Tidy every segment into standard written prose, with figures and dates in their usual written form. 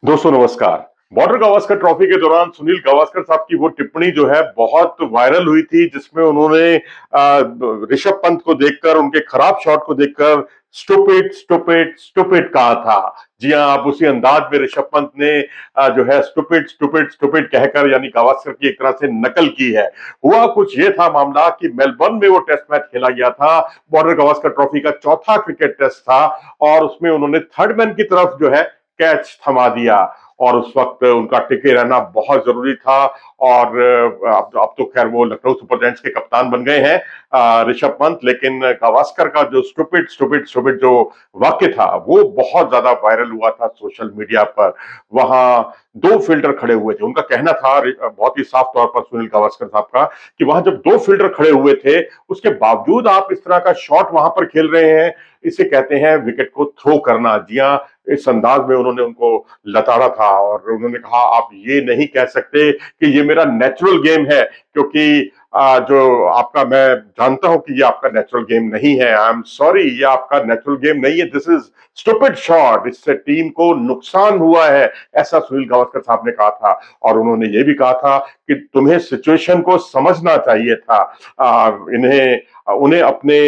दोस्तों नमस्कार। Border Gavaskar trophy के दौरान सुनील गावस्कर साहब की वो टिप्पणी जो है बहुत वायरल हुई थी, जिसमें उन्होंने ऋषभ पंत को देखकर, उनके खराब शॉट को देखकर स्टूपिड स्टूपिड स्टूपिड कहा था। जी हाँ, आप उसी अंदाज में ऋषभ पंत ने जो है स्टूपिड स्टूपिड स्टूपिड कहकर यानी गावस्कर की एक तरह से नकल की है। हुआ कुछ ये था मामला कि मेलबर्न में वो टेस्ट मैच खेला गया था। बॉर्डर गावस्कर ट्रॉफी का चौथा क्रिकेट टेस्ट था और उसमें उन्होंने थर्ड मैन की तरफ जो है कैच थमा दिया और उस वक्त उनका टिके रहना बहुत जरूरी था। और अब तो खैर वो लखनऊ सुपर जायंट्स के कप्तान बन गए हैं ऋषभ पंत, लेकिन गावस्कर का जो स्टूपिड स्टूपिड स्टूपिड जो वाक्य था वो बहुत ज्यादा वायरल हुआ था सोशल मीडिया पर। वहां दो फील्डर खड़े हुए थे, उनका कहना था बहुत ही साफ तौर पर सुनील गावस्कर साहब का कि वहां जब दो फील्डर खड़े हुए थे उसके बावजूद आप इस तरह का शॉट वहां पर खेल रहे हैं, इसे कहते हैं विकेट को थ्रो करना। जी हाँ, इस अंदाज में उन्होंने उनको लताड़ा था और उन्होंने कहा आप ये नहीं कह सकते कि ये मेरा नेचुरल गेम है, क्योंकि जो आपका, मैं जानता हूं कि ये आपका नेचुरल गेम नहीं है। आई एम सॉरी, ये आपका नेचुरल गेम नहीं है, दिस इज स्टूपिड शॉट, इससे टीम को नुकसान हुआ है, ऐसा सुनील गावस्कर साहब ने कहा था। और उन्होंने ये भी कहा था कि तुम्हें सिचुएशन को समझना चाहिए था, उन्हें अपने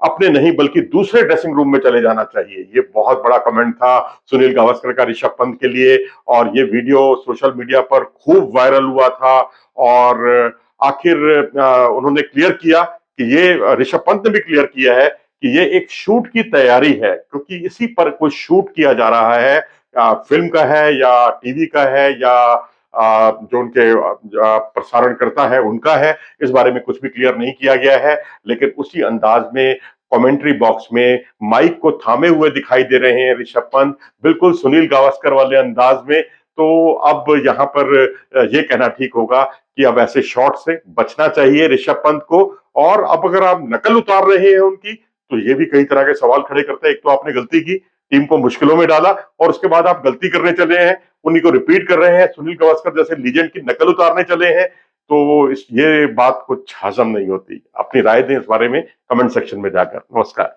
अपने नहीं बल्कि दूसरे ड्रेसिंग रूम में चले जाना चाहिए। ये बहुत बड़ा कमेंट था सुनील गावस्कर का ऋषभ पंत के लिए और ये वीडियो सोशल मीडिया पर खूब वायरल हुआ था। और आखिर उन्होंने क्लियर किया कि ये ऋषभ पंत ने भी क्लियर किया है कि ये एक शूट की तैयारी है, क्योंकि इसी पर कोई शूट किया जा रहा है, फिल्म का है या टीवी का है या जो उनके प्रसारणकर्ता है उनका है, इस बारे में कुछ भी क्लियर नहीं किया गया है। लेकिन उसी अंदाज में कमेंट्री बॉक्स में माइक को थामे हुए दिखाई दे रहे हैं ऋषभ पंत, बिल्कुल सुनील गावस्कर वाले अंदाज में। तो अब यहाँ पर ये कहना ठीक होगा कि अब ऐसे शॉट से बचना चाहिए ऋषभ पंत को। और अब अगर आप नकल उतार रहे हैं उनकी, तो ये भी कई तरह के सवाल खड़े करते हैं। एक तो आपने गलती की, टीम को मुश्किलों में डाला, और उसके बाद आप गलती करने चले हैं, उन्हीं को रिपीट कर रहे हैं, सुनील गावस्कर जैसे लीजेंड की नकल उतारने चले हैं। तो ये बात कुछ हजम नहीं होती। अपनी राय दें इस बारे में कमेंट सेक्शन में जाकर। नमस्कार।